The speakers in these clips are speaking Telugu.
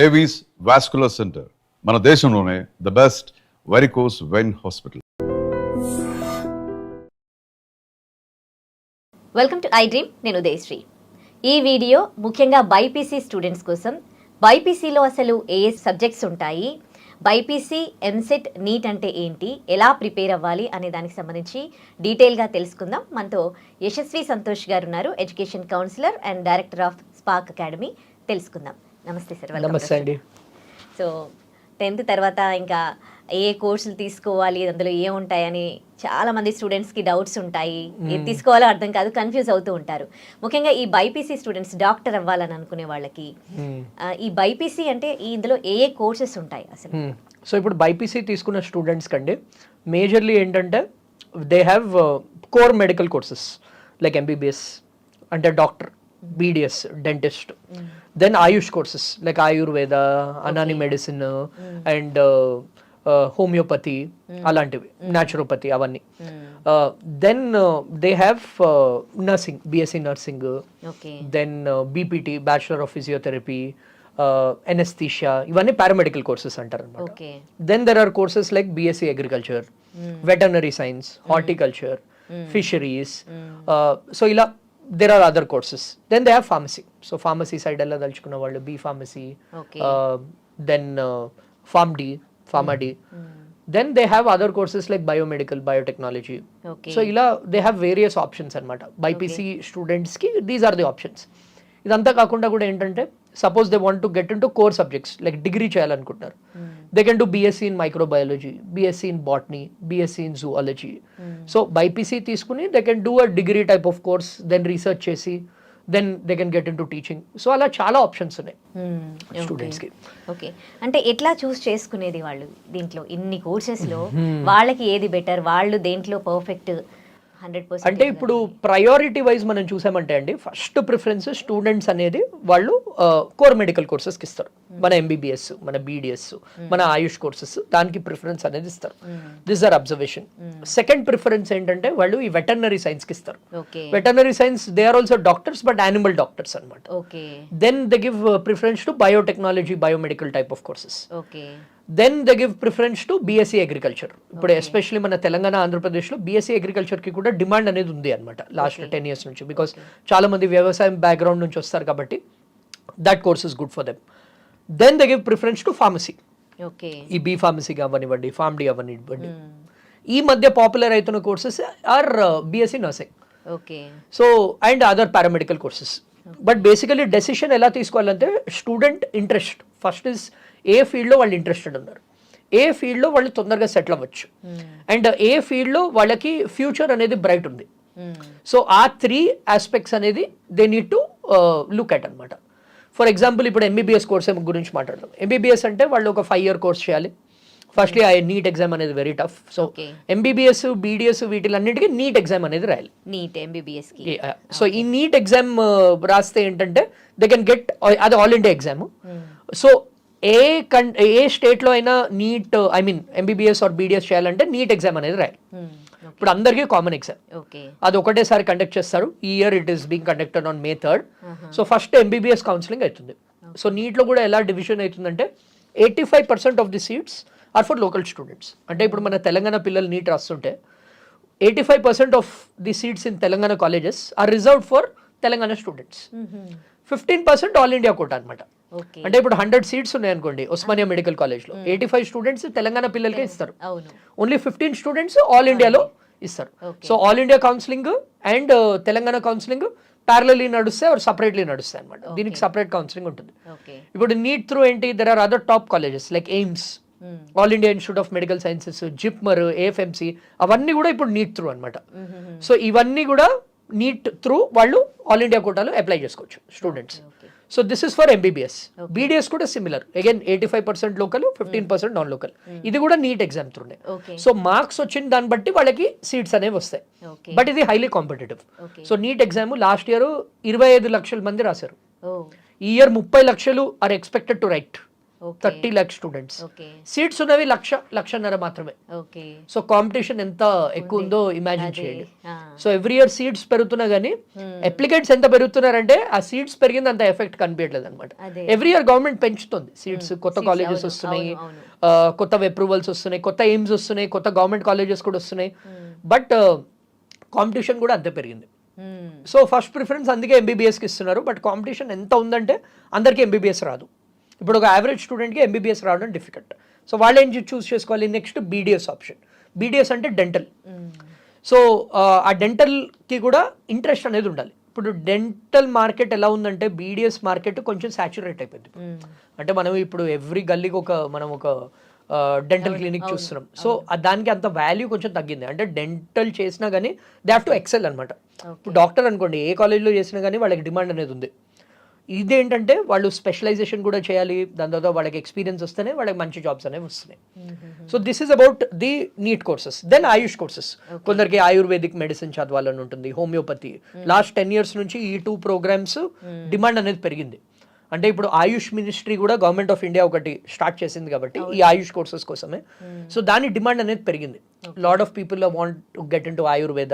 ఏవీస్ వాస్కులర్ సెంటర్ మన దేశంలోనే the best varicose vein hospital. Welcome to I dream. నేను ఉదయశ్రీ. ఈ వీడియో ముఖ్యంగా బైపీసీ స్టూడెంట్స్ కోసం. బైపీసీలో అసలు ఏ సబ్జెక్ట్స్ ఉంటాయి, బైపీసీ, ఎంసెట్, నీట్ అంటే ఏంటి, ఎలా ప్రిపేర్ అవ్వాలి అనే దానికి సంబంధించి డీటెయిల్గా తెలుసుకుందాం. మనతో యశస్వి సంతోష్ గారు ఉన్నారు, education counsellor and director of spark academy. తెలుసుకుందాం. నమస్తే సార్. నమస్తే అండి. సో 10th తర్వాత ఇంకా ఏ కోర్సులు తీసుకోవాలి, అందులో ఏముంటాయని చాలామంది స్టూడెంట్స్కి డౌట్స్ ఉంటాయి. ఏది తీసుకోవాలో అర్థం కాదు, కన్ఫ్యూజ్ అవుతూ ఉంటారు. ముఖ్యంగా ఈ బైపీసీ స్టూడెంట్స్, డాక్టర్ అవ్వాలని అనుకునే వాళ్ళకి ఈ బైపీసీ అంటే ఇందులో ఏ కోర్సెస్ ఉంటాయి అసలు? సో ఇప్పుడు బైపీసీ తీసుకున్న స్టూడెంట్స్ కండి మేజర్లీ ఏంటంటే they have core medical courses like MBBS అంటే doctor, BDS dentist, then AYUSH courses like Ayurveda, Unani medicine and homeopathy, అలాంటివి, న్యాచురోపతి, అవన్నీ. Then they have nursing, BSc nursing, then BPT, bachelor of physiotherapy, anaesthesia, ఇవన్నీ పారామెడికల్ కోర్సెస్ అంటారు అనమాట. Then there are courses like BSc agriculture, veterinary science, horticulture, fisheries. So ఇలా there are other courses. Then they have pharmacy. So pharmacy side alla dalchukunna vallu B pharmacy, then PharmD, PharmaD. Then they have other courses like biomedical, biotechnology. So ila they have various options anamata. BPC students ki these are the options. ఇదంతా కాకుండా కూడా ఏంటంటే suppose they want to get in to core subjects like degree చేయాలనుకుంటున్నారు, they can do BSc in microbiology, BSc in botany, BSc in zoology. So BiPC తీసుకుని they can do a degree type of course, then research చేసి then they can get in to teaching. So అలా చాలా ఆప్షన్స్ ఉన్నాయి స్టూడెంట్స్కి. ఓకే, అంటే ఎట్లా చూస్ చేసుకునేది వాళ్ళు దీంట్లో ఇన్ని కోర్సెస్లో? వాళ్ళకి ఏది బెటర్, వాళ్ళు దేంట్లో పర్ఫెక్ట్? అంటే ఇప్పుడు ప్రయారిటీ వైజ్ మనం చూసామంటే అండి, ఫస్ట్ ప్రిఫరెన్స్ స్టూడెంట్స్ అనేది వాళ్ళు కోర్ మెడికల్ కోర్సెస్కి ఇస్తారు. మన ఎంబీబీఎస్, మన బీడిఎస్, మన ఆయుష్ కోర్సెస్, దానికి ప్రిఫరెన్స్ అనేది ఇస్తారు. This are observation. Second preference ఏంటంటే వాళ్ళు ఈ వెటర్నరీ సైన్స్కి ఇస్తారు. Veterinary science they are also doctors but animal doctors అనమాట. Then they give preference to biotechnology, biomedical type of courses. Then they give preference to BSc agriculture. ఇప్పుడు ఎస్పెషల్లీ మన తెలంగాణ, ఆంధ్రప్రదేశ్లో బీఎస్సీ అగ్రికల్చర్కి కూడా డిమాండ్ అనేది ఉంది అనమాట లాస్ట్ 10 years నుంచి, బికాస్ చాలా మంది వ్యవసాయం బ్యాక్గ్రౌండ్ నుంచి వస్తారు కాబట్టి that course is good for them. Then they give preference to pharmacy. ఈ బీ ఫార్మసీ అవ్వనివ్వండి, ఫార్మ్డీ అవ్వనివ్వండి. ఈ మధ్య పాపులర్ అవుతున్న courses are BSc nursing, so and other paramedical courses. But basically decision ఎలా తీసుకోవాలంటే స్టూడెంట్ ఇంట్రెస్ట్ ఫస్ట్ ఇస్ ఏ ఫీల్డ్లో వాళ్ళు ఇంట్రెస్టెడ్ ఉన్నారు, ఏ ఫీల్డ్లో వాళ్ళు తొందరగా సెటిల్ అవ్వచ్చు, అండ్ ఏ ఫీల్డ్లో వాళ్ళకి ఫ్యూచర్ అనేది బ్రైట్ ఉంది. సో ఆ 3 ఆస్పెక్ట్స్ అనేది they need to look at అనమాట. ఫర్ ఎగ్జాంపుల్ ఇప్పుడు ఎంబీబీఎస్ కోర్స్ గురించి మాట్లాడదాం. ఎంబీబీఎస్ అంటే వాళ్ళు ఒక 5 year కోర్స్ చేయాలి. ఫస్ట్లీ ఆ నీట్ ఎగ్జామ్ అనేది very tough. So MBBS, BDS వీటిలన్నిటికీ నీట్ ఎగ్జామ్ అనేది రాయాలి. NEET MBBS. సో ఈ నీట్ ఎగ్జామ్ రాస్తే ఏంటంటే దే కెన్ గెట్, అది ఆల్ ఇండియా ఎగ్జామ్. సో ఏ స్టేట్లో అయినా NEET, I mean MBBS or BDS చేయాలంటే నీట్ ఎగ్జామ్ అనేది రాయాలి. ఇప్పుడు అందరికీ కామన్ ఎగ్జామ్, అది ఒకటేసారి కండక్ట్ చేస్తారు. ఈ year it is being conducted on May 3rd. So first MBBS counselling అవుతుంది. సో నీట్లో కూడా ఎలా డివిజన్ అవుతుందంటే 85% of the seats are for local students. అంటే ఇప్పుడు మన తెలంగాణ పిల్లలు నీట్ రాస్తుంటే 85% of the seats in Telangana colleges are reserved for Telangana students. 15% all India quota అనమాట. అంటే ఇప్పుడు 100 సీట్స్ ఉన్నాయనుకోండి ఉస్మానియా మెడికల్ కాలేజ్లో, 85 స్టూడెంట్స్ తెలంగాణ పిల్లలకే ఇస్తారు, ఓన్లీ 15 స్టూడెంట్స్ ఆల్ ఇండియాలో ఇస్తారు. So all India counselling and Telangana counselling parallelly నడుస్తాయి ఆర్ సపరేట్లీ నడుస్తాయి అనమాట. దీనికి సపరేట్ కౌన్సిలింగ్ ఉంటుంది. ఇప్పుడు నీట్ త్రూ ఏంటి, there are other top colleges like AIIMS, all India institute of medical sciences, JIPMER, AFMC, అవన్నీ కూడా ఇప్పుడు నీట్ త్రూ అనమాట. సో ఇవన్నీ కూడా నీట్ త్రూ వాళ్ళు ఆల్ ఇండియా కోటాలో అప్లై చేసుకోవచ్చు students. So this is for MBBS. BDS కూడా similar, again 85% local, 15% non local. ఇది కూడా నీట్ ఎగ్జామ్ త్రూనే. సో మార్క్స్ వచ్చిన దాన్ని బట్టి వాళ్ళకి సీట్స్ అనేవి వస్తాయి. బట్ ఇది highly competitive. So NEET exam last year 25 లక్షల మంది రాశారు. ఈ ఇయర్ 30 లక్షలు are expected to write. Okay. 30 lakh students. Okay seats ఉన్నవి లక్షన్నర మాత్రమే. ఓకే సో కాంపిటీషన్ ఎంత ఎక్కువ ఉందో ఇమాజిన్ అదే. చేయండి. ఆ. సో ఎవ్రీ ఇయర్ సీట్స్ పెరుగుతున్నా కానీ అప్లికెంట్స్ ఎంత పెరుగుతున్నారంటే ఆ సీట్స్ పెరిగింది అంత ఎఫెక్ట్ కనిపించట్లేదు అనమాట. అదే. ఎవ్రీ ఇయర్ గవర్నమెంట్ పెంచుతుంది సీట్స్, కొత్త Seats, కాలేజెస్ అవును, వస్తున్నాయి, అవును, కొత్త అప్రూవల్స్ వస్తున్నాయి, కొత్త ఎయిమ్స్ వస్తున్నాయి, కొత్త గవర్నమెంట్ కాలేజెస్ కూడా వస్తున్నాయి. బట్ కాంపిటీషన్ కూడా అంతే పెరిగింది. సో ఫస్ట్ ప్రిఫరెన్స్ అందుకే ఎంబీబీఎస్కి ఇస్తున్నారు. బట్ కాంపిటీషన్ ఎంత ఉందంటే అందరికీ ఎంబీబీఎస్ రాదు. ఇప్పుడు ఒక యావరేజ్ స్టూడెంట్కి ఎంబీబీఎస్ రావడం డిఫికల్ట్. సో వాళ్ళు ఏం చూస్ చేసుకోవాలి, నెక్స్ట్ బీడీఎస్ ఆప్షన్. బీడీఎస్ అంటే డెంటల్. సో ఆ డెంటల్కి కూడా ఇంట్రెస్ట్ అనేది ఉండాలి. ఇప్పుడు డెంటల్ మార్కెట్ ఎలా ఉందంటే బీడీఎస్ మార్కెట్ కొంచెం సాచురేట్ అయిపోయింది. అంటే మనం ఇప్పుడు ఎవ్రీ గల్లీకి మనం ఒక డెంటల్ క్లినిక్ చూస్తున్నాం. సో దానికి అంత వాల్యూ కొంచెం తగ్గింది. అంటే డెంటల్ చేసినా కానీ దే హ్యావ్ టు ఎక్సెల్ అనమాట. ఇప్పుడు డాక్టర్ అనుకోండి, ఏ కాలేజ్లో చేసినా కానీ వాళ్ళకి డిమాండ్ అనేది ఉంది. ఇదేంటంటే వాళ్ళు స్పెషలైజేషన్ కూడా చేయాలి, దాని తర్వాత వాళ్ళకి ఎక్స్పీరియన్స్ వస్తేనే వాళ్ళకి మంచి జాబ్స్ అనేవి వస్తున్నాయి. So this is about the NEET courses. Then AYUSH courses. కొందరికి ఆయుర్వేదిక్ మెడిసిన్ చదవాలని ఉంటుంది, హోమియోపతి. లాస్ట్ 10 years నుంచి ఈ 2 programs డిమాండ్ అనేది పెరిగింది. అంటే ఇప్పుడు ఆయుష్ మినిస్ట్రీ కూడా గవర్నమెంట్ ఆఫ్ ఇండియా ఒకటి స్టార్ట్ చేసింది కాబట్టి ఈ ఆయుష్ కోర్సెస్ కోసమే. సో దాని డిమాండ్ అనేది పెరిగింది. Lot of people want to get in to Ayurveda,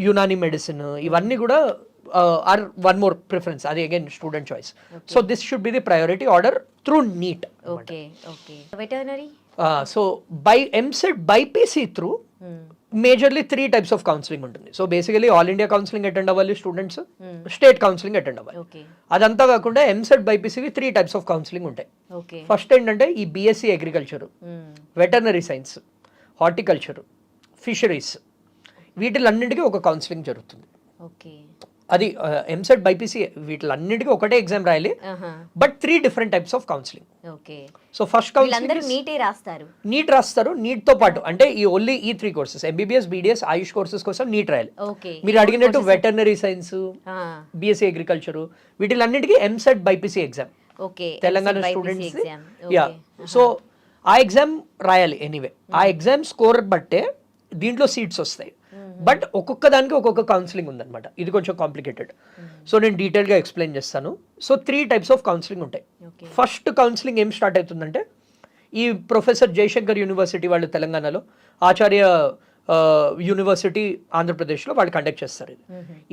Unani medicine, ఇవన్నీ కూడా ఆర్ వన్ మోర్ ప్రిఫరెన్స్. అది again student choice. So this should be the priority order through NEET. Okay okay veterinary. So by EAMCET BiPC through majorly 3 types of counselling ఉంటుంది. So basically all India counselling attend అవ్వాలి స్టూడెంట్స్, స్టేట్ కౌన్సిలింగ్ అటెండ్ అవ్వాలి. ఓకే అదంతా కాకుండా ఎంసెట్ బైపీసీకి 3 types ఆఫ్ కౌన్సిలింగ్ ఉంటాయి. ఓకే ఫస్ట్ ఏంటంటే ఈ BSc agriculture, veterinary science, horticulture, fisheries, వీటిలన్నింటికి ఒక కౌన్సిలింగ్ జరుగుతుంది. ఓకే అది ఎంసెట్ బైపీసీ వీటిలన్నింటికి ఒకటే ఎగ్జామ్ రాయాలి, but 3 different types of counselling. Okay so first వీళ్ళందరూ నీటే రాస్తారు. నీట్ రాస్తారు. నీట్తో పాటు అంటే ఈ ఓన్లీ ఈ 3 courses MBBS, BDS, AYUSH courses కోసం నీట్ రాయాలి. ఓకే మీరు అడిగినట్టు వెటర్నరీ సైన్స్, బీఎస్సీ అగ్రికల్చర్, వీటిలన్నిటికీ EAMCET BiPC exam okay Telangana students. Yeah, so ఆ ఎగ్జామ్ రాయాలి ఎనీవే. ఆ ఎగ్జామ్ స్కోర్ బట్టే దీంట్లో సీట్స్ వస్తాయి. బట్ ఒక్కొక్క దానికి ఒక్కొక్క కౌన్సిలింగ్ ఉందన్నమాట. ఇది కొంచెం కాంప్లికేటెడ్. సో నేను డీటెయిల్గా ఎక్స్ప్లెయిన్ చేస్తాను. సో 3 types ఆఫ్ కౌన్సిలింగ్ ఉంటాయి. ఫస్ట్ కౌన్సిలింగ్ ఏం స్టార్ట్ అవుతుందంటే ఈ ప్రొఫెసర్ జయశంకర్ యూనివర్సిటీ వాళ్ళు తెలంగాణలో, ఆచార్య యూనివర్సిటీ ఆంధ్రప్రదేశ్లో వాళ్ళు కండక్ట్ చేస్తారు.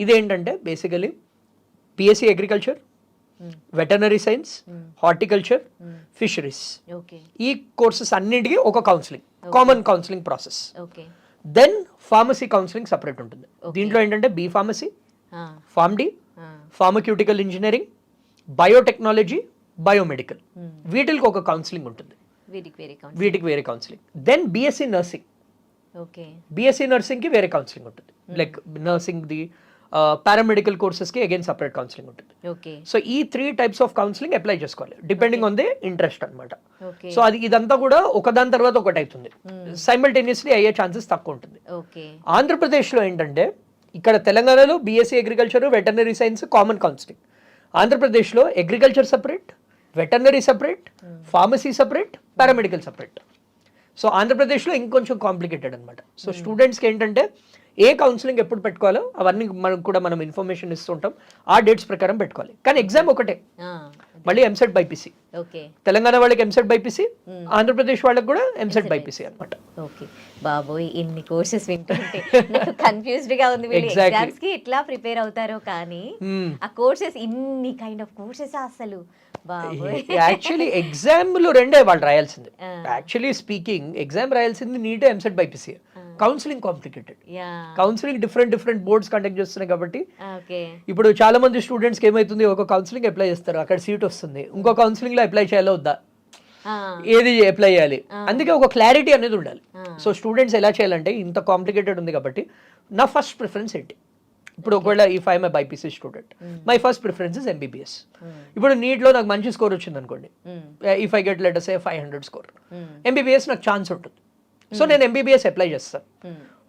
ఇదేంటంటే basically BSc agriculture, veterinary science, horticulture, fisheries, ఈ కోర్సెస్ అన్నింటికి ఒక counselling, common counselling process. Okay then pharmacy counselling separate ఉంటుంది. దీంట్లో ఏంటంటే B pharmacy, PharmD, pharmaceutical engineering, biotechnology, biomedical, వీటికి ఒక కౌన్సిలింగ్ ఉంటుంది. వీటికి వేరే counselling. Then BSc nursing. Okay BSc నర్సింగ్కి వేరే కౌన్సిలింగ్ ఉంటుంది. లైక్ నర్సింగ్ది, పారామెడికల్ కోర్సెస్కి అగైన్ సపరేట్ కౌన్సిలింగ్ ఉంటుంది. ఓకే సో ఈ 3 types ఆఫ్ కౌన్సిలింగ్ అప్లై చేసుకోవాలి డిపెండింగ్ ఆన్ ది ఇంట్రెస్ట్ అనమాట. ఓకే సో అది ఇదంతా కూడా ఒకదాని తర్వాత ఒకటి అవుతుంది. సైమల్టేనియస్లీ అయ్యే ఛాన్సెస్ తక్కువ ఉంటుంది. ఓకే ఆంధ్రప్రదేశ్లో ఏంటంటే ఇక్కడ తెలంగాణలో BSc agriculture, veterinary science common counselling. ఆంధ్రప్రదేశ్లో agriculture separate, veterinary separate, pharmacy separate, paramedical separate. So ఆంధ్రప్రదేశ్లో ఇంకొంచెం కాంప్లికేటెడ్ అనమాట. సో స్టూడెంట్స్కి ఏంటంటే ఏ కౌన్సిలింగ్ ఎప్పుడు పెట్టుకోవాలో అవన్నీ మనం ఇన్ఫర్మేషన్ ఇస్తుంటాం. ఆ డేట్స్ ప్రకారం పెట్టుకోవాలి. కానీ ఎగ్జామ్ ఒకటే, మళ్ళీ ఎంసెట్ బైపీసీ. ఓకే తెలంగాణ వాళ్ళకి ఎంసెట్ బైపీసీ, ఆంధ్రప్రదేశ్ వాళ్ళకి కూడా ఎంసెట్ బైపీసీ అనమాట. ఓకే బాబోయ్, ఇన్ని కోర్సెస్ వింటుంటే నాకు కన్ఫ్యూజ్డ్ గా ఉంది. వీళ్ళు ఎగ్జామ్స్ కి ఎట్లా ప్రిపేర్ అవుతారో కానీ ఆ కోర్సెస్ ఇన్ని కైండ్ ఆఫ్ కోర్సెస్ అసలు యాక్చువల్లీ ఎగ్జామ్లు రెండే వాళ్ళు రాయాల్సింది. యాక్చువల్లీ స్పీకింగ్ ఎగ్జామ్ రాయాల్సింది NEET, EAMCET BiPC. Counselling complicated. Counselling different boards conduct చేస్తున్నాయి కాబట్టి ఇప్పుడు చాలా మంది స్టూడెంట్స్కి ఏమైతుంది, ఒక కౌన్సిలింగ్ అప్లై చేస్తారు, అక్కడ సీట్ వస్తుంది, ఇంకో కౌన్సిలింగ్ లో అప్లై చేయాలో వద్దా, ఏది అప్లై చేయాలి, అందుకే ఒక క్లారిటీ అనేది ఉండాలి. సో స్టూడెంట్స్ ఎలా చేయాలంటే ఇంత కాంప్లికేటెడ్ ఉంది కాబట్టి నా ఫస్ట్ ప్రిఫరెన్స్ ఏంటి, ఇప్పుడు ఒకవేళ if I'm a BiPC student my first preference is MBBS. ఇప్పుడు నీట్లో నాకు మంచి స్కోర్ వచ్చింది అనుకోండి, if I get let's say 500 score, MBBS నాకు ఛాన్స్ ఉంటుంది. సో నేను ఎంబీబీఎస్ అప్లై చేస్తాను,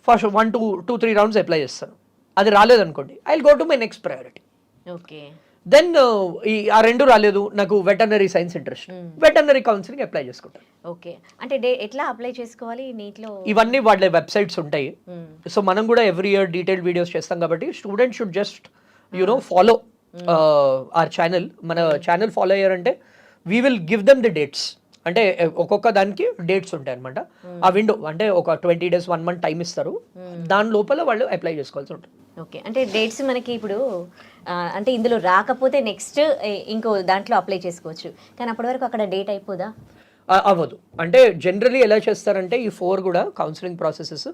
ఫస్ట్ 1 to 3 rounds అప్లై చేస్తాను. అది రాలేదనుకోండి I will go to my next priority. Okay then ఆ 2 రాలేదు, నాకు veterinary science interest, veterinary counselling apply చేసుకుంటాను. ఓకే అంటే ఎట్లా అప్లై చేసుకోవాలి నీట్లో? ఇవన్నీ వాళ్ళ వెబ్సైట్స్ ఉంటాయి. సో మనం కూడా ఎవ్రీ ఇయర్ డీటెయిల్డ్ వీడియోస్ చేస్తాం కాబట్టి student should just follow our channel. మన ఛానల్ ఫాలో అయ్యారంటే we will give them the dates. అంటే ఒక్కొక్క దానికి డేట్స్ ఉంటాయి అనమాట. ఆ విండో అంటే ఒక 20 days 1 month టైం ఇస్తారు. దాని లోపల వాళ్ళు అప్లై చేసుకోవాల్సి ఉంటుంది. ఓకే, అంటే డేట్స్ మనకి ఇప్పుడు అంటే ఇందులో రాకపోతే నెక్స్ట్ ఇంకో దాంట్లో అప్లై చేసుకోవచ్చు, కానీ అప్పటి వరకు అక్కడ డేట్ అయిపోదా? అవ్వదు. అంటే జనరలీ ఎలా చేస్తారంటే ఈ 4 కూడా కౌన్సిలింగ్ ప్రాసెసెస్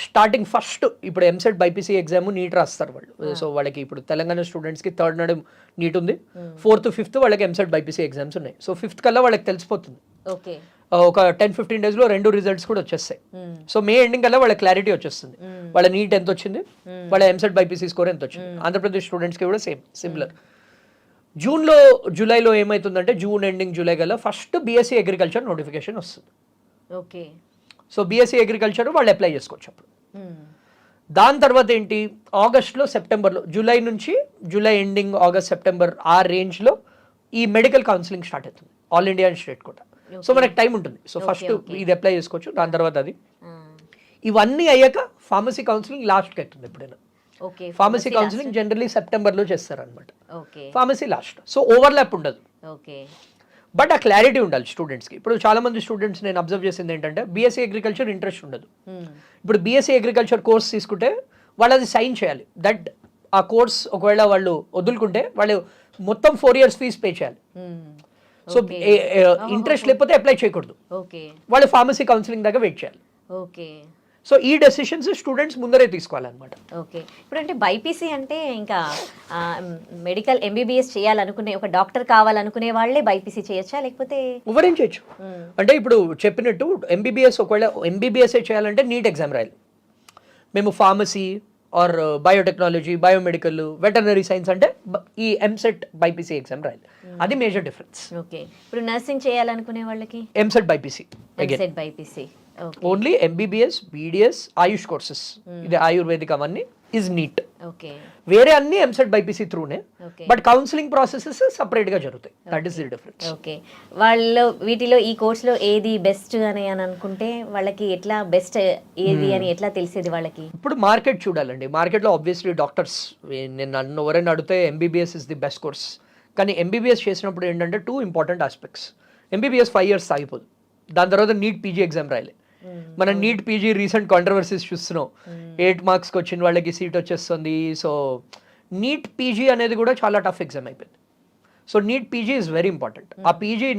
స్టార్టింగ్ ఫస్ట్ ఇప్పుడు ఎంసెట్ బైపీసీ ఎగ్జామ్ నీట్ రాస్తారు వాళ్ళు. సో వాళ్ళకి ఇప్పుడు తెలంగాణ స్టూడెంట్స్కి 3rd నాడు నీట్ ఉంది, 4th 5th వాళ్ళకి ఎంసెట్ బైపీసీ ఎగ్జామ్స్ ఉన్నాయి. సో 5th కల్లా వాళ్ళకి తెలిసిపోతుంది. ఓకే, ఒక 10-15 days లో 2 రిజల్ట్స్ కూడా వచ్చేస్తాయి. సో మే ఎండింగ్ కల్లా వాళ్ళ క్లారిటీ వచ్చేస్తుంది, వాళ్ళ నీట్ ఎంత వచ్చింది, వాళ్ళ ఎంసెట్ బైపీసీ స్కోర్ ఎంత వచ్చింది. ఆంధ్రప్రదేశ్ స్టూడెంట్స్కి కూడా సిమిలర్. జూలైలో ఏమవుతుందంటే జూన్ ఎండింగ్ జూలై కల్లా ఫస్ట్ బీఎస్సీ అగ్రికల్చర్ నోటిఫికేషన్ వస్తుంది. ఓకే, సో బీఎస్సీ అగ్రికల్చర్ వాళ్ళు అప్లై చేసుకోవచ్చు అప్పుడు. దాని తర్వాత ఏంటి, ఆగస్ట్లో సెప్టెంబర్లో, జూలై నుంచి జూలై ఎండింగ్ ఆగస్ట్ సెప్టెంబర్ ఆ రేంజ్లో ఈ మెడికల్ కౌన్సిలింగ్ స్టార్ట్ అవుతుంది, ఆల్ ఇండియా అండ్ స్టేట్ కూడా. సో మనకి టైం ఉంటుంది. సో ఫస్ట్ ఇది అప్లై చేసుకోవచ్చు, దాని తర్వాత అది. ఇవన్నీ అయ్యాక ఫార్మసీ కౌన్సిలింగ్ లాస్ట్కి అవుతుంది ఎప్పుడైనా. ఫార్మసీ కౌన్సిలింగ్ జనరల్లీ సెప్టెంబర్లో చేస్తారు అనమాట. Pharmacy last. సో ఓవర్లాప్ ఉండదు, బట్ ఆ క్లారిటీ ఉండాలి స్టూడెంట్స్కి. ఇప్పుడు చాలా మంది స్టూడెంట్స్ నేను అబ్జర్వ్ చేసింది ఏంటంటే బీఎస్సీ అగ్రికల్చర్ ఇంట్రెస్ట్ ఉండదు. ఇప్పుడు బీఎస్సీ అగ్రికల్చర్ కోర్స్ తీసుకుంటే వాళ్ళు అది సైన్ చేయాలి, దట్ ఆ కోర్స్ ఒకవేళ వాళ్ళు వదులుకుంటే వాళ్ళు మొత్తం 4 years ఫీజు పే చేయాలి. సో ఇంట్రెస్ట్ లేకపోతే అప్లై చేయకూడదు, వాళ్ళు ఫార్మసీ కౌన్సిలింగ్ దాకా వెయిట్ చేయాలి. సో ఈ డెసిషన్స్ స్టూడెంట్స్ ముందరే తీసుకోవాలన్నమాట. ఓకే, ఇప్పుడు అంటే బైపీసీ అంటే ఇంకా మెడికల్ ఎంబీబీఎస్ చేయాలనుకునే ఒక డాక్టర్ కావాలనుకునే వాళ్ళే బైపీసీ చేయొచ్చా, లేకపోతే ఎవరేం చేయొచ్చు? అంటే ఇప్పుడు చెప్పినట్టు ఎంబీబీఎస్ ఒకవేళ ఎంబీబీఎస్ చేయాలంటే నీట్ ఎగ్జామ్ రాయాలి. మేము pharmacy or biotechnology, biomedical, veterinary science అంటే ఈ ఎంసెట్ బైపీసీ ఎగ్జామ్ రాయాలి. అది మేజర్ డిఫరెన్స్. ఓకే, ఇప్పుడు నర్సింగ్ చేయాలనుకునే వాళ్ళకి EAMCET BiPC, EAMCET BiPC only MBBS, BDS, AYUSH courses, ఇది ఆయుర్వేదిక్ అవన్నీ ఇస్ నీట్. ఓకే, వేరే అన్ని ఎంసెట్ బైపీసీ త్రూనే, బట్ కౌన్సిలింగ్ ప్రాసెసెస్ సెపరేట్ గా జరుగుతాయి. That is the difference. Okay, వాళ్ళు వీటిలో ఈ కోర్సులో ఏది బెస్ట్ అని అనుకుంటే వాళ్ళకి ఎట్లా బెస్ట్ ఏది అని ఎట్లా తెలిసేది వాళ్ళకి? ఇప్పుడు మార్కెట్ చూడాలండి. మార్కెట్లో ఆబ్వియస్లీ డాక్టర్స్, నేను నన్ను ఎవరైనా అడిగితే MBBS is the best course. కానీ ఎంబీబీఎస్ చేసినప్పుడు ఏంటంటే 2 important aspects. ఎంబీబీఎస్ 5 years సాగిపోదు, దాని తర్వాత నీట్ పీజీ ఎగ్జామ్ రాయాలి. మనం నీట్ పీజీ రీసెంట్ కాంట్రవర్సీస్ చూస్తున్నాం, 8 marksకి వచ్చిన వాళ్ళకి సీట్ వచ్చేస్తుంది. సో నీట్ పీజీ అనేది కూడా చాలా టఫ్ ఎగ్జామ్ అయిపోయింది. So NEET PG is very important. ఆ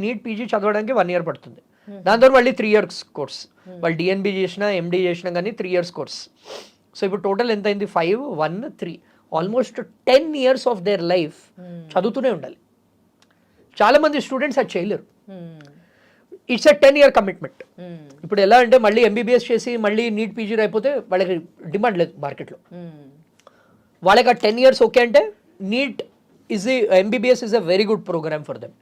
నీట్ పీజీ చదవడానికి 1 year పడుతుంది, దాని తర్వాత మళ్ళీ 3 years కోర్స్. వాళ్ళు డిఎన్బి చేసినా ఎండి చేసినా కానీ 3 years కోర్స్. సో ఇప్పుడు టోటల్ ఎంత అయింది? 5, 1, 3, almost 10 years of their life చదువుతూనే ఉండాలి. చాలా మంది స్టూడెంట్స్ అది చేయలేరు. It's a 10 year commitment. ఇప్పుడు ఎలా అంటే మళ్ళీ ఎంబీబీఎస్ చేసి మళ్ళీ నీట్ పీజీ అయిపోతే వాళ్ళకి డిమాండ్ లేదు మార్కెట్లో. వాళ్ళకి ఆ 10 years ఓకే అంటే NEET MBBS is a very good programme for them.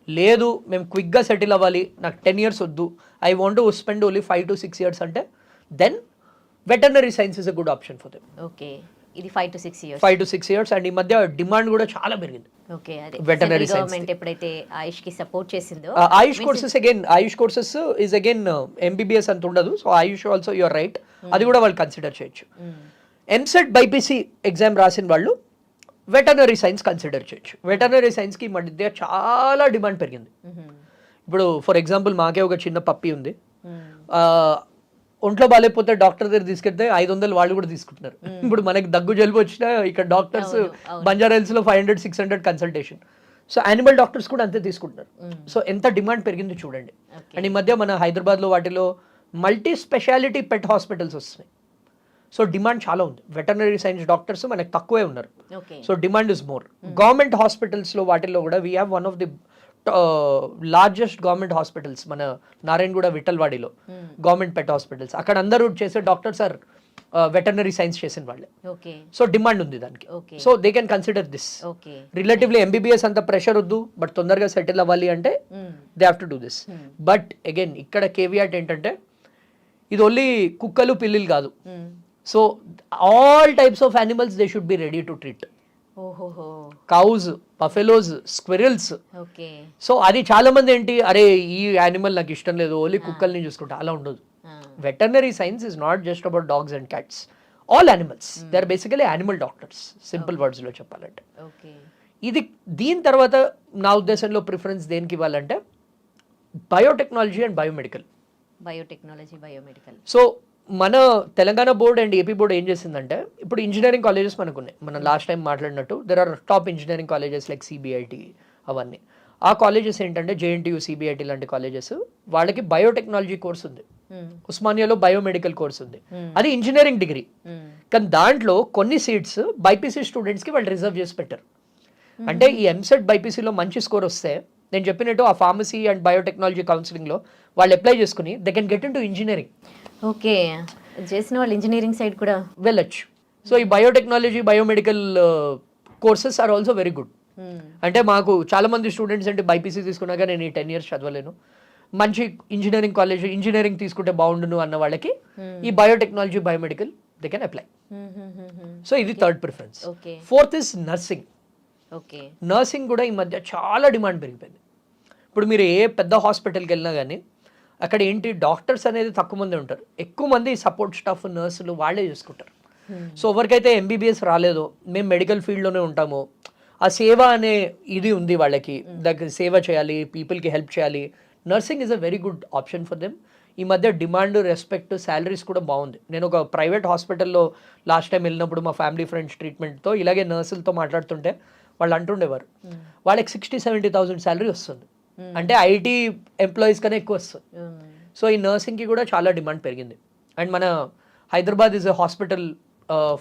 లేదు మేము క్విక్గా సెటిల్ అవ్వాలి, నాకు 10 years వద్దు, I want to spend only 5 to 6 years అంటే then veterinary science is a good option for them. Okay, ఇది 5 to 6 years. 5 to 6 years. And ఈ మధ్య డిమాండ్ కూడా చాలా పెరిగింది. ఓకే, అదే వెటర్నరీ సైన్స్ గవర్నమెంట్ ఎప్పుడైతే ఆయుష్ కి సపోర్ట్ చేసిందో, ఆయుష్ కోర్సెస్ ఇస్ అగైన్ ఎంబీబీఎస్ అంత ఉండదు. So Ayush also your right, అది కూడా వాళ్ళు కన్సిడర్ చేయొచ్చు. ఎంసెట్ బైపీసీ ఎగ్జామ్ రాసిన వాళ్ళు వెటర్నరీ సైన్స్ కన్సిడర్ చేయొచ్చు. వెటర్నరీ సైన్స్కి మధ్య చాలా డిమాండ్ పెరిగింది. ఇప్పుడు ఫర్ ఎగ్జాంపుల్ మాకే ఒక చిన్న పప్పి ఉంది, ఒంట్లో బాగాలేకపోతే డాక్టర్ దగ్గర తీసుకెళ్తే 500 వాళ్ళు కూడా తీసుకుంటున్నారు. ఇప్పుడు మనకి దగ్గు జలుబు వచ్చినా ఇక్కడ డాక్టర్స్ బంజారా హిల్స్ లో 500-600 కన్సల్టేషన్. సో యానిమల్ డాక్టర్స్ కూడా అంతే తీసుకుంటున్నారు. సో ఎంత డిమాండ్ పెరిగింది చూడండి. అండ్ ఈ మధ్య మన హైదరాబాద్ లో వాటిలో మల్టీ స్పెషాలిటీ పెట్ హాస్పిటల్స్ వస్తున్నాయి. సో డిమాండ్ చాలా ఉంది. వెటర్నరీ సైన్స్ డాక్టర్స్ మనకు తక్కువే ఉన్నారు. So demand is more. Government hospitals లో వాటిల్లో కూడా we have one of the largest government hospitals మన నారాయణగూడ విఠల్వాడిలో గవర్నమెంట్ పెట్ హాస్పిటల్స్. అక్కడ అందరూ చేసే డాక్టర్స్ ఆర్ వెటర్నరీ సైన్స్ చేసిన వాళ్ళే. సో డిమాండ్ ఉంది దానికి. So they can consider this. Relatively MBBS అంత ప్రెషర్ వద్దు, బట్ తొందరగా సెటిల్ అవ్వాలి అంటే they have to do this. But again ఇక్కడ కేవియాట్ ఏంటంటే ఇది ఓన్లీ కుక్కలు పిల్లులు కాదు. So all types of animals they should be ready to treat. Cows, buffaloes, squirrels. So అది చాలా మంది ఏంటి, అరే ఈ యానిమల్ నాకు ఇష్టం లేదు, ఓన్లీ కుక్కల్ని చూసుకుంటా, అలా ఉండదు. Veterinary science is not just about dogs and cats, all animals. They are basically animal doctors, simple words లో చెప్పాలంటే. ఇది దీని తర్వాత నా ఉద్దేశంలో ప్రిఫరెన్స్ దేనికి ఇవ్వాలంటే biotechnology and biomedical. Biotechnology, biomedical. So మన Telangana board and AP board ఏం చేసిందంటే ఇప్పుడు ఇంజనీరింగ్ కాలేజెస్ మనకు ఉన్నాయి. మనం లాస్ట్ టైం మాట్లాడినట్టు there are top engineering colleges like CBIT అవన్నీ. ఆ కాలేజెస్ ఏంటంటే జేఎన్టీయూ, సిబిఐటి లాంటి కాలేజెస్ వాళ్ళకి బయోటెక్నాలజీ కోర్స్ ఉంది, ఉస్మానియాలో బయోమెడికల్ కోర్స్ ఉంది, అది ఇంజనీరింగ్ డిగ్రీ. కానీ దాంట్లో కొన్ని సీట్స్ బైపీసీ స్టూడెంట్స్కి వాళ్ళు రిజర్వ్ చేసి పెట్టారు. అంటే ఈ ఎంసెట్ బైపీసీలో మంచి స్కోర్ వస్తే నేను చెప్పినట్టు ఆ ఫార్మసీ అండ్ బయోటెక్నాలజీ కౌన్సిలింగ్లో వాళ్ళు అప్లై చేసుకుని they can get in to engineering. Okay, చేసిన వాళ్ళు ఇంజనీరింగ్ సైడ్ కూడా వెళ్ళొచ్చు. సో ఈ biotechnology, biomedical courses are also very good. అంటే మాకు చాలా మంది స్టూడెంట్స్ అంటే బైపీసీ తీసుకున్నాక నేను ఈ 10 years చదవలేను, మంచి ఇంజనీరింగ్ కాలేజ్ ఇంజనీరింగ్ తీసుకుంటే బాగుండును అన్న వాళ్ళకి ఈ biotechnology, biomedical they can apply. So ఇది third preference. Fourth is nursing. Okay, nursing కూడా ఈ మధ్య చాలా డిమాండ్ పెరిగిపోయింది. ఇప్పుడు మీరు ఏ పెద్ద హాస్పిటల్కి వెళ్ళినా కానీ అక్కడ ఏంటి డాక్టర్స్ అనేది తక్కువ మంది ఉంటారు, ఎక్కువ మంది సపోర్ట్ స్టాఫ్, నర్సులు వాళ్ళే చూసుకుంటారు. సో ఎవరికైతే ఎంబీబీఎస్ రాలేదో మేము మెడికల్ ఫీల్డ్లోనే ఉంటామో ఆ సేవ అనే ఇది ఉంది వాళ్ళకి, దగ్గర సేవ చేయాలి, పీపుల్కి హెల్ప్ చేయాలి. Nursing is a very good option for them. ఈ మధ్య డిమాండ్, రెస్పెక్ట్, శాలరీస్ కూడా బాగుంది. నేను ఒక ప్రైవేట్ హాస్పిటల్లో లాస్ట్ టైం వెళ్ళినప్పుడు మా ఫ్యామిలీ ఫ్రెండ్స్ ట్రీట్మెంట్తో ఇలాగే నర్సులతో మాట్లాడుతుంటే వాళ్ళు అంటుండేవారు వాళ్ళకి 60,000-70,000 శాలరీ వస్తుంది. అంటే ఐటీ ఎంప్లాయీస్ కన్నా ఎక్కువ వస్తుంది. సో ఈ నర్సింగ్కి కూడా చాలా డిమాండ్ పెరిగింది. అండ్ మన Hyderabad is a hospital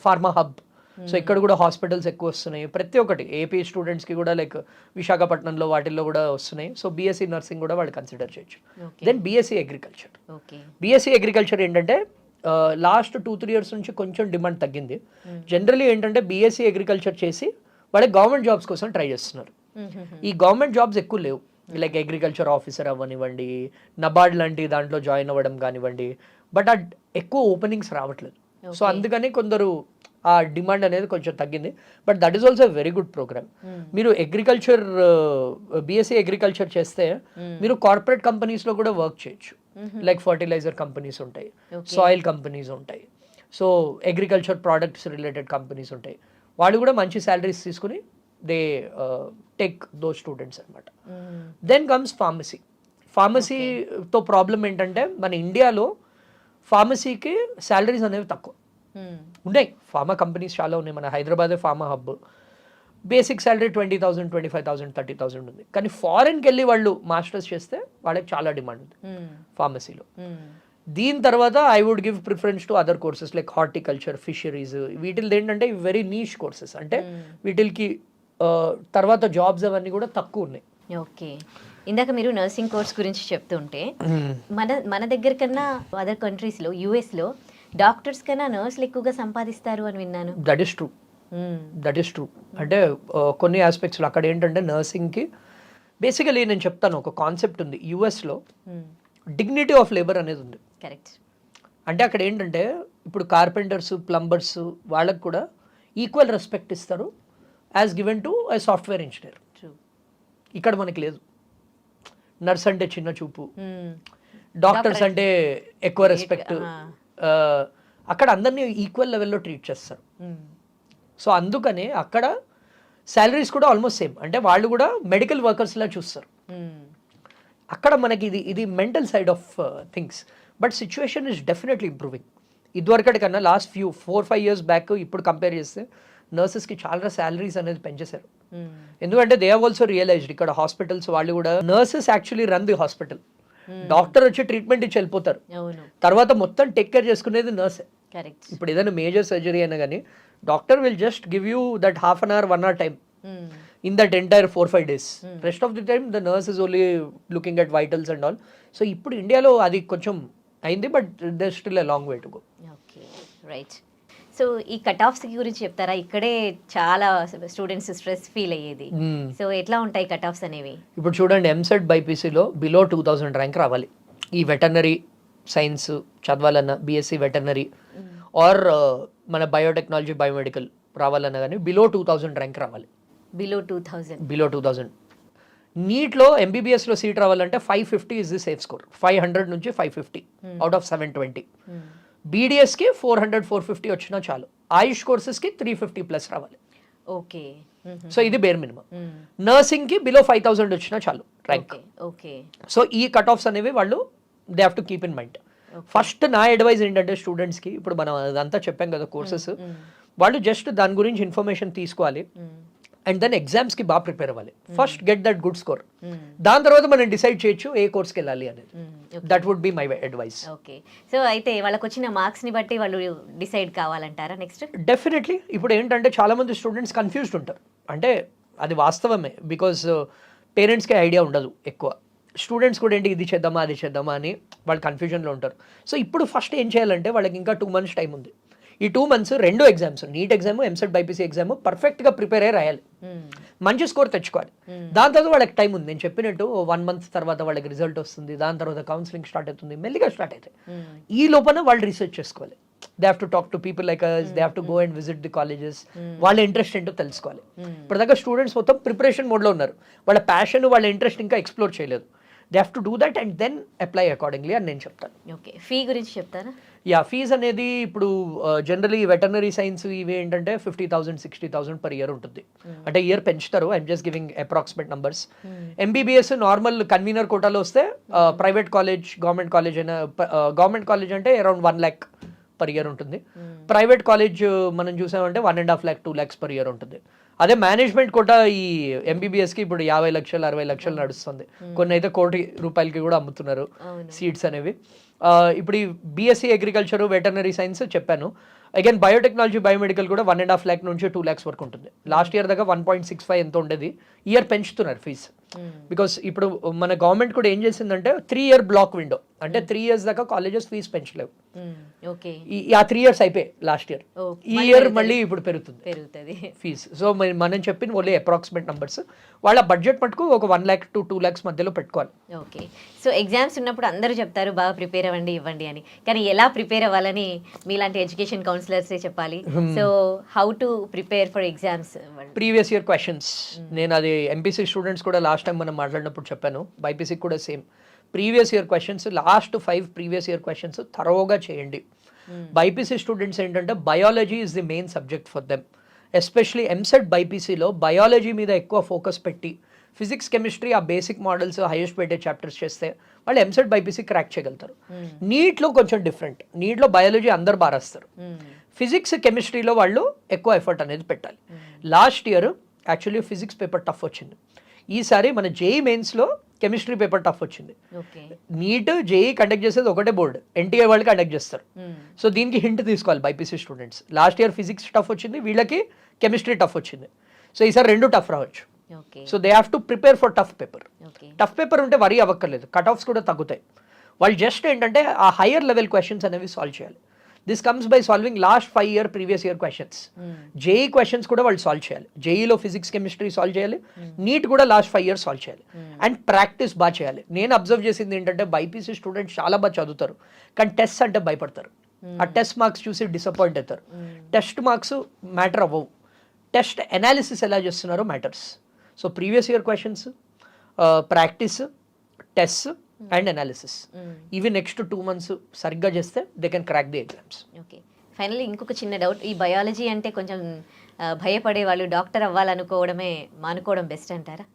pharma hub. So ఇక్కడ కూడా హాస్పిటల్స్ ఎక్కువ వస్తున్నాయి. ప్రతి ఒక్కటి ఏపీ స్టూడెంట్స్కి కూడా లైక్ విశాఖపట్నంలో వాటిల్లో కూడా వస్తున్నాయి. సో బీఎస్సీ నర్సింగ్ కూడా వాళ్ళు కన్సిడర్ చేయొచ్చు. Then BSc agriculture. BSc agriculture ఏంటంటే లాస్ట్ 2-3 years నుంచి కొంచెం డిమాండ్ తగ్గింది. జనరలీ ఏంటంటే బీఎస్సీ అగ్రికల్చర్ చేసి వాళ్ళకి గవర్నమెంట్ జాబ్స్ కోసం ట్రై చేస్తున్నారు. ఈ గవర్నమెంట్ జాబ్స్ ఎక్కువ లేవు, లైక్ అగ్రికల్చర్ ఆఫీసర్ అవ్వనివ్వండి, నబార్డ్ లాంటి దాంట్లో జాయిన్ అవ్వడం కానివ్వండి, బట్ ఆ ఎక్కువ ఓపెనింగ్స్ రావట్లేదు. సో అందుకని కొందరు ఆ డిమాండ్ అనేది కొంచెం తగ్గింది. But that is also very good program. మీరు అగ్రికల్చర్ బీఎస్సీ అగ్రికల్చర్ చేస్తే మీరు కార్పొరేట్ కంపెనీస్లో కూడా వర్క్ చేయొచ్చు. లైక్ ఫర్టిలైజర్ కంపెనీస్ ఉంటాయి, సాయిల్ కంపెనీస్ ఉంటాయి, so agriculture products related companies ఉంటాయి. వాళ్ళు కూడా మంచి శాలరీస్ తీసుకుని దే టేక్ దోస్ స్టూడెంట్స్ అనమాట. Then comes pharmacy. ఫార్మసీతో ప్రాబ్లం ఏంటంటే మన ఇండియాలో ఫార్మసీకి శాలరీస్ అనేవి తక్కువ ఉన్నాయి. ఫార్మా కంపెనీస్ చాలా ఉన్నాయి. మన హైదరాబాదే ఫార్మా హబ్. బేసిక్ శాలరీ 20,000, 25,000, 30,000 ఉంది. కానీ ఫారెన్కి వెళ్ళి వాళ్ళు మాస్టర్స్ చేస్తే వాళ్ళకి చాలా డిమాండ్ ఉంది ఫార్మసీలో. దీని తర్వాత I would give preference to other courses like horticulture, fisheries. వీటిది ఏంటంటే వెరీ నీష్ కోర్సెస్, అంటే వీటికి తర్వాత జాబ్స్ అవన్నీ కూడా తక్కువ ఉన్నాయి. ఓకే, ఇందాక మీరు నర్సింగ్ కోర్స్ గురించి చెప్తుంటే మన దగ్గర కన్నా అదర్ కంట్రీస్లో, యూఎస్లో డాక్టర్స్ కన్నా నర్సులు ఎక్కువగా సంపాదిస్తారు అని విన్నాను. That is true. అంటే కొన్ని ఆస్పెక్ట్స్లో అక్కడ ఏంటంటే నర్సింగ్కి బేసికలీ నేను చెప్తాను, ఒక కాన్సెప్ట్ ఉంది యూఎస్లో, డిగ్నిటీ ఆఫ్ లేబర్ అనేది ఉంది. కరెక్ట్. అంటే అక్కడ ఏంటంటే ఇప్పుడు కార్పెంటర్స్, ప్లంబర్స్ వాళ్ళకు కూడా ఈక్వల్ రెస్పెక్ట్ ఇస్తారు as given to A software engineer. ఇక్కడ మనకి లేదు. నర్స్ అంటే చిన్న చూపు, డాక్టర్స్ అంటే ఎక్కువ రెస్పెక్ట్. అక్కడ అందరినీ ఈక్వల్ లెవెల్లో ట్రీట్ చేస్తారు. సో అందుకనే అక్కడ శాలరీస్ కూడా ఆల్మోస్ట్ సేమ్, అంటే వాళ్ళు కూడా మెడికల్ వర్కర్స్లా చూస్తారు. అక్కడ మనకి ఇది mental side of things. But situation is definitely improving. ఇదివరకటి కన్నా లాస్ట్ 4-5 years బ్యాక్ ఇప్పుడు కంపేర్ చేస్తే నర్సెస్కి చాలా శాలరీస్ అనేది పెంచేశారు. ఎందుకంటే దే హావ్ ఆల్సో రియలైజ్డ్ ఇక్కడ హాస్పిటల్స్ వాళ్ళు కూడా nurses actually run the hospital. Doctor వచ్చి ట్రీట్మెంట్ ఇచ్చి వెళ్ళిపోతారు, తర్వాత మొత్తం టేక్ కేర్ చేసుకునేది నర్సే. ఇప్పుడు ఏదైనా మేజర్ సర్జరీ అయినా కానీ doctor will just give you that 1/2 hour, 1 hour time in that entire 4-5 days. Rest of the time the nurse is only looking at vitals and all. So ఇప్పుడు ఇండియాలో అది కొంచెం అయింది, but there's still a long way to go. Okay, right. So ఈ కట్ ఆఫ్స్ గురించి చెప్తారా? ఇక్కడే చాలా స్టూడెంట్స్ స్ట్రెస్ ఫీల్ అయ్యేది. సో ఎట్లా ఉంటాయి కట్ ఆఫ్స్ అనేవి? ఇప్పుడు చూడండి, ఎంసెట్ బైపీసీలో బిలో 2000 ర్యాంక్ రావాలి. ఈ వెటర్నరీ సైన్స్ చదవాలన్నా, బీఎస్సీ వెటర్నరీ ఆర్ మన బయోటెక్నాలజీ, బయోమెడికల్ రావాలన్నా కానీ బిలో 2000 ర్యాంక్ రావాలి. బిలో 2000. నీట్లో ఎంబీబీఎస్లో సీట్ రావాలంటే 550 ఇస్ ది సేఫ్ స్కోర్. 500 నుంచి 550 అవుట్ ఆఫ్ 720. బీడీఎస్కి 400-450 వచ్చినా చాలు. ఆయుష్ కోర్సెస్కి 350+ రావాలి. ఓకే, సో ఇది బేర్ మినిమం. నర్సింగ్కి బిలో 5,000 వచ్చినా చాలు ర్యాంక్. ఓకే. సో ఈ కట్ ఆఫ్స్ అనేవి వాళ్ళు they have to keep in mind. First నా అడ్వైజ్ ఏంటంటే స్టూడెంట్స్కి, ఇప్పుడు మనం అదంతా చెప్పాం కదా కోర్సెస్, వాళ్ళు జస్ట్ దాని గురించి ఇన్ఫర్మేషన్ తీసుకోవాలి అండ్ దెన్ ఎగ్జామ్స్కి బాగా ప్రిపేర్ అవ్వాలి. First get that good score, దాని తర్వాత మనం డిసైడ్ చేయొచ్చు ఏ కోర్స్కి వెళ్ళాలి అనేది. That would be my advice. Okay. So అయితే వాళ్ళకి వచ్చిన మార్క్స్ని బట్టి వాళ్ళు డిసైడ్ కావాలంటారా నెక్స్ట్? డెఫినెట్లీ. ఇప్పుడు ఏంటంటే చాలా మంది స్టూడెంట్స్ కన్ఫ్యూజ్డ్ ఉంటారు, అంటే అది వాస్తవమే, బికాజ్ పేరెంట్స్కి ఐడియా ఉండదు ఎక్కువ. స్టూడెంట్స్ కూడా ఏంటి ఇది చేద్దామా అది చేద్దామా అని వాళ్ళు కన్ఫ్యూజన్లో ఉంటారు. సో ఇప్పుడు ఫస్ట్ ఏం చేయాలంటే వాళ్ళకి ఇంకా 2 months టైం ఉంది. ఈ 2 months 2 exams, NEET exam, EAMCET BiPC exam పర్ఫెక్ట్గా ప్రిపేర్ అయ్యి రాయాలి, మంచి స్కోర్ తెచ్చుకోవాలి. దాని తర్వాత వాళ్ళకి టైం ఉంది. నేను చెప్పినట్టు 1 month తర్వాత వాళ్ళకి రిజల్ట్ వస్తుంది, దాని తర్వాత కౌన్సిలింగ్ స్టార్ట్ అవుతుంది, మెల్లిగా స్టార్ట్ అవుతాయి. ఈ లోపల వాళ్ళు రీసెర్చ్ చేసుకోవాలి. They have to talk to people like us, they have to go and visit the colleges. వాళ్ళ ఇంట్రెస్ట్ ఏంటో తెలుసుకోవాలి. ఇప్పటిదాకా స్టూడెంట్స్ మొత్తం ప్రిపరేషన్ మోడ్లో ఉన్నారు, వాళ్ళ ప్యాషన్ వాళ్ళ ఇంట్రెస్ట్ ఇంకా ఎక్స్ప్లోర్ చేయలేదు. They have to do that and then apply accordingly అని నేను చెప్తాను. ఓకే. ఫీ గురించి చెప్తారా? యా, ఫీజ్ అనేది ఇప్పుడు జనరలీ వెటర్నరీ సైన్స్ ఇవి ఏంటంటే 50,000 60,000 per year ఉంటుంది. అంటే ఇయర్ పెంచుతారు. I'm just giving approximate numbers. MBBS normal convener కోటాలో వస్తే ప్రైవేట్ కాలేజ్, గవర్నమెంట్ కాలేజ్ అయినా, గవర్నమెంట్ కాలేజ్ అంటే అరౌండ్ 1 lakh per year ఉంటుంది. ప్రైవేట్ కాలేజ్ మనం చూసామంటే 1.5 lakh 2 lakhs per year ఉంటుంది. అదే మేనేజ్మెంట్ కోటా ఈ ఎంబీబీఎస్కి ఇప్పుడు 50 లక్షలు 60 లక్షలు నడుస్తుంది. కొన్ని అయితే 1 కోటి రూపాయలకి కూడా అమ్ముతున్నారు సీట్స్ అనేవి. ఇప్పుడు ఈ బీఎస్సీ అగ్రికల్చర్, వెటర్నరీ సైన్స్ చెప్పాను. అగైన్ బయోటెక్నాలజీ, బయోమెడికల్ కూడా 1.5 lakh నుంచి 2 lakhs వరకు ఉంటుంది. లాస్ట్ ఇయర్ దాకా 1.65 ఎంత ఉండేది, ఇయర్ పెంచుతున్నారు ఫీజు. బికాస్ ఇప్పుడు మన గవర్నమెంట్ కూడా ఏం చేసిందంటే 3 year బ్లాక్ విండో, అంటే 3 years దాకా కాలేజెస్ ఫీజు పెంచలేవు. ఆ 3 years అయిపోయి లాస్ట్ ఇయర్, ఈ ఇయర్ మళ్ళీ ఇప్పుడు పెరుగుతుంది ఫీజు. సో మనం చెప్పిన ఓన్లీ అప్రాక్సిమేట్ నంబర్స్. వాళ్ళ బడ్జెట్ మటుకు ఒక 1 lakh to 2 lakhs మధ్యలో పెట్టుకోవాలి. ఓకే. సో ఎగ్జామ్స్ ఉన్నప్పుడు అందరూ చెప్తారు బాగా ప్రిపేర్ అవ్వండి ఇవ్వండి అని, కానీ ఎలా ప్రిపేర్ అవ్వాలని మీలాంటి ఎడ్యుకేషన్ కౌన్సిలర్సే చెప్పాలి. So how to prepare for exams? Previous year questions, నేను అది ఎంపీసీ స్టూడెంట్స్ కూడా లాస్ట్ టైం మనం మాట్లాడినప్పుడు చెప్పాను, బైపీసీకి కూడా same. Previous year questions, last 5 previous year questions థరోగా చేయండి. బైపీసీ స్టూడెంట్స్ ఏంటంటే biology is the main subject for them. Especially EAMCET బైపీసీలో బయాలజీ మీద ఎక్కువ ఫోకస్ పెట్టి ఫిజిక్స్, కెమిస్ట్రీ ఆ basic models highest weighted chapters చేస్తే వాళ్ళు ఎంసెట్ బైపీసీ క్రాక్ చేయగలుగుతారు. నీట్లో కొంచెం డిఫరెంట్, నీట్లో బయాలజీ అందరు బాగా రాస్తారు, ఫిజిక్స్ కెమిస్ట్రీలో వాళ్ళు ఎక్కువ ఎఫర్ట్ అనేది పెట్టాలి. Last year actually physics paper tough వచ్చింది. ఈసారి మన జేఈ మెయిన్స్లో కెమిస్ట్రీ పేపర్ టఫ్ వచ్చింది. నీట్ జేఈ కండక్ట్ చేసేది ఒకటే బోర్డు, ఎన్టీఏ వాళ్ళు కండక్ట్ చేస్తారు. సో దీనికి హింట్ తీసుకోవాలి BiPC students. Last year physics tough వచ్చింది, వీళ్ళకి కెమిస్ట్రీ టఫ్ వచ్చింది. సో ఈసారి 2 టఫ్ రావచ్చు. So they have to prepare for tough paper. Tough paper ఉంటే వరీ అవ్వక్కర్లేదు, కట్ ఆఫ్స్ కూడా తగ్గుతాయి. వాళ్ళు జస్ట్ ఏంటంటే ఆ హయ్యర్ లెవెల్ క్వశ్చన్స్ అనేవి సాల్వ్ చేయాలి. This comes by solving last 5 year previous year questions. JEE questions కూడా వాళ్ళు సాల్వ్ చేయాలి. జేఈలో ఫిజిక్స్, కెమిస్ట్రీ సాల్వ్ చేయాలి, నీట్ కూడా లాస్ట్ 5 years సాల్వ్ చేయాలి. అండ్ ప్రాక్టీస్ బాగా చేయాలి. నేను అబ్జర్వ్ చేసింది ఏంటంటే బైపీసీ స్టూడెంట్స్ చాలా బాగా చదువుతారు, కానీ టెస్ట్ అంటే భయపడతారు. ఆ టెస్ట్ మార్క్స్ చూసి డిసప్పాయింట్ అవుతారు. టెస్ట్ మార్క్స్ మ్యాటర్ అవ్వవు, టెస్ట్ అనాలిసిస్ ఎలా చేస్తున్నారో matters. So previous year questions, practice, test and analysis, ఇవి నెక్స్ట్ 2 months సరిగ్గా చేస్తే they can crack the exams. Okay. Finally ఇంకొక చిన్న డౌట్, ఈ బయాలజీ అంటే కొంచెం భయపడే వాళ్ళు డాక్టర్ అవ్వాలనుకోవడమే మానుకోవడం బెస్ట్ అంటారా?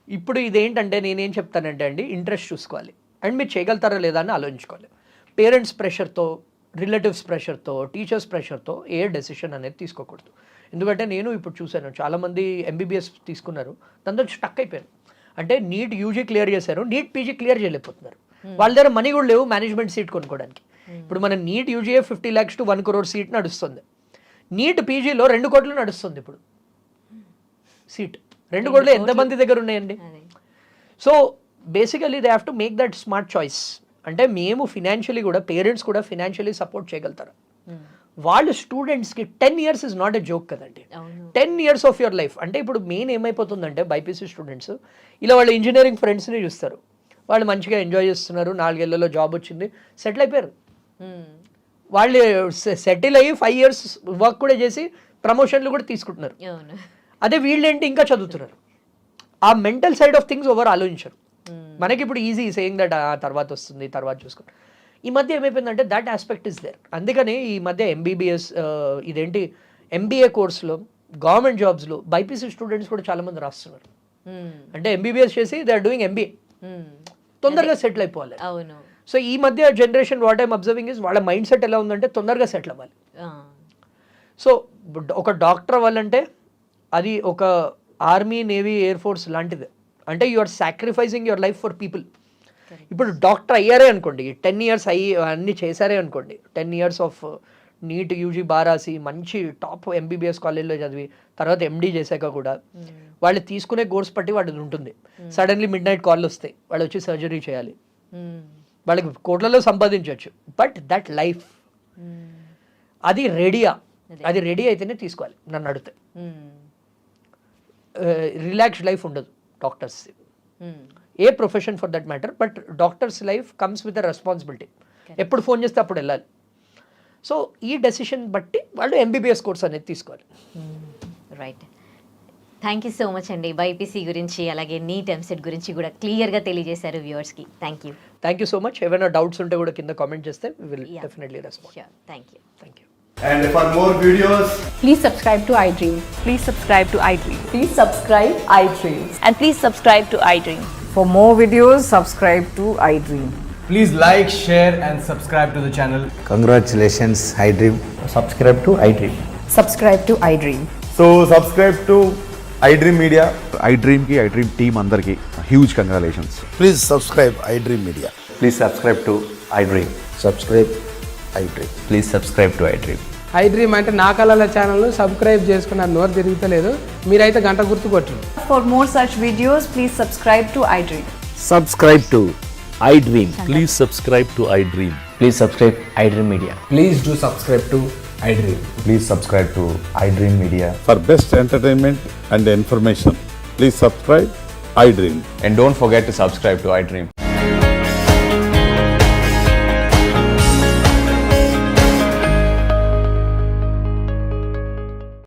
ఇప్పుడు ఇదేంటంటే నేనేం చెప్తానంటే అండి, ఇంట్రెస్ట్ చూసుకోవాలి అండ్ మీరు చేయగలుగుతారా లేదా అని ఆలోచించుకోవాలి. పేరెంట్స్ ప్రెషర్తో, రిలేటివ్స్ ప్రెషర్తో, టీచర్స్ ప్రెషర్తో ఏ డెసిషన్ అనేది తీసుకోకూడదు. ఎందుకంటే నేను ఇప్పుడు చూశాను చాలామంది ఎంబీబీఎస్ తీసుకున్నారు, దాంతో స్టక్ అయిపోయారు. అంటే నీట్ యూజీ క్లియర్ చేశారు, నీట్ పీజీ క్లియర్ చేయలేకపోతున్నారు. వాళ్ళ దగ్గర మనీ కూడా లేవు మేనేజ్మెంట్ సీట్ కొనుక్కోవడానికి. ఇప్పుడు మన NEET UG 50 lakhs to 1 crore seat నడుస్తుంది. నీట్ పీజీలో 2 కోట్లు నడుస్తుంది ఇప్పుడు సీట్. 2 కోట్లు ఎంతమంది దగ్గర ఉన్నాయండి? So basically they have to make that smart choice. అంటే మేము ఫినాన్షియలీ కూడా, పేరెంట్స్ కూడా ఫినాన్షియలీ సపోర్ట్ చేయగలుగుతారు. వాళ్ళు స్టూడెంట్స్కి 10 years is not a joke కదండి. 10 years ఆఫ్ యువర్ లైఫ్. అంటే ఇప్పుడు మెయిన్ ఏమైపోతుందంటే బైపీసీ స్టూడెంట్స్ ఇలా వాళ్ళ ఇంజనీరింగ్ ఫ్రెండ్స్ని చూస్తారు, వాళ్ళు మంచిగా ఎంజాయ్ చేస్తున్నారు, 4 ఏళ్లలో జాబ్ వచ్చింది, సెటిల్ అయిపోయారు. వాళ్ళు సెటిల్ అయ్యి 5 years వర్క్ కూడా చేసి ప్రమోషన్లు కూడా తీసుకుంటున్నారు. అదే వీళ్ళేంటి ఇంకా చదువుతున్నారు. ఆ మెంటల్ సైడ్ ఆఫ్ థింగ్స్ ఎవరు ఆలోచించరు. మనకి ఇప్పుడు ఈజీ సేయింగ్ దట్ తర్వాత వస్తుంది, తర్వాత చూసుకోండి. ఈ మధ్య ఏమైపోయిందంటే దట్ ఆస్పెక్ట్ ఇస్ దేర్. అందుకని ఈ మధ్య ఎంబీబీఎస్ ఇదేంటి ఎంబీఏ కోర్సులో గవర్నమెంట్ జాబ్స్లో బైపీసీ స్టూడెంట్స్ కూడా చాలా మంది రాస్తున్నారు. అంటే ఎంబీబీఎస్ చేసి దే ఆర్ డూయింగ్ ఎంబీఏ, తొందరగా సెటిల్ అయిపోవాలి. అవును. సో ఈ మధ్య generation what I'm observing is వాళ్ళ మైండ్ సెట్ ఎలా ఉందంటే తొందరగా సెటిల్ అవ్వాలి. సో ఒక డాక్టర్ అవ్వాలంటే అది ఒక ఆర్మీ, నేవీ, ఎయిర్ ఫోర్స్ లాంటిది. అంటే you are sacrificing your life for people. ఇప్పుడు డాక్టర్ అయ్యారే అనుకోండి, 10 years అన్నీ చేశారే అనుకోండి, 10 years ఆఫ్ నీట్ యూజీ బారాసి మంచి టాప్ ఎంబీబీఎస్ కాలేజ్లో చదివి తర్వాత ఎండీ చేశాక కూడా వాళ్ళు తీసుకునే కోర్స్ బట్టి వాడిది ఉంటుంది. సడన్లీ మిడ్ నైట్ కాల్ వస్తాయి, వాళ్ళు వచ్చి సర్జరీ చేయాలి, వాళ్ళకి కోట్లలో సంపాదించవచ్చు. బట్ దట్ లైఫ్ అది రెడీయా? అది రెడీ అయితేనే తీసుకోవాలి నన్ను అడిగితే. రిలాక్స్డ్ లైఫ్ ఉండదు doctors, A profession for that matter. But doctors life comes with a responsibility. ఎప్పుడు ఫోన్ చేస్తే అప్పుడు వెళ్ళాలి. సో ఈ డెసిషన్ బట్టి వాళ్ళు ఎంబీబీఎస్ కోర్స్ అనేది తీసుకోవాలి. Right. Thank you so much అండి. బైపీసీ గురించి అలాగే నీట్ ఎంసెట్ గురించి కూడా క్లియర్గా తెలియజేశారు వ్యూవర్స్కి. థ్యాంక్ యూ. థ్యాంక్ యూ సో మచ్. ఏమైనా డౌట్స్ ఉంటే కూడా కింద కామెంట్ చేస్తే will definitely respond. Sure. Thank you. Thank you. And for more videos, Please subscribe to iDream. Please subscribe to iDream. Please subscribe iDream. And please subscribe to iDream. For more videos, subscribe to iDream. please like, share and subscribe to the channel. Congratulations, iDream. Subscribe to iDream. Subscribe to iDream. So subscribe to iDream Media. iDream ki iDream team andarki huge congratulations. Please subscribe iDream Media. Please subscribe to iDream. Subscribe iDream. Please subscribe to iDream. iDream అంటే నా కళల ఛానల్ను సబ్స్క్రైబ్ చేసుకున్నారు, నోరు తిరుగుతలేదు, మీరైతే గంట గుర్తు కొట్టండి. For more such videos, please subscribe to iDream. Subscribe to iDream. Please subscribe to iDream. Please subscribe iDream Media. Please do subscribe to iDream. Please subscribe to iDream Media. For best entertainment and information, please subscribe iDream. And don't forget to subscribe to iDream.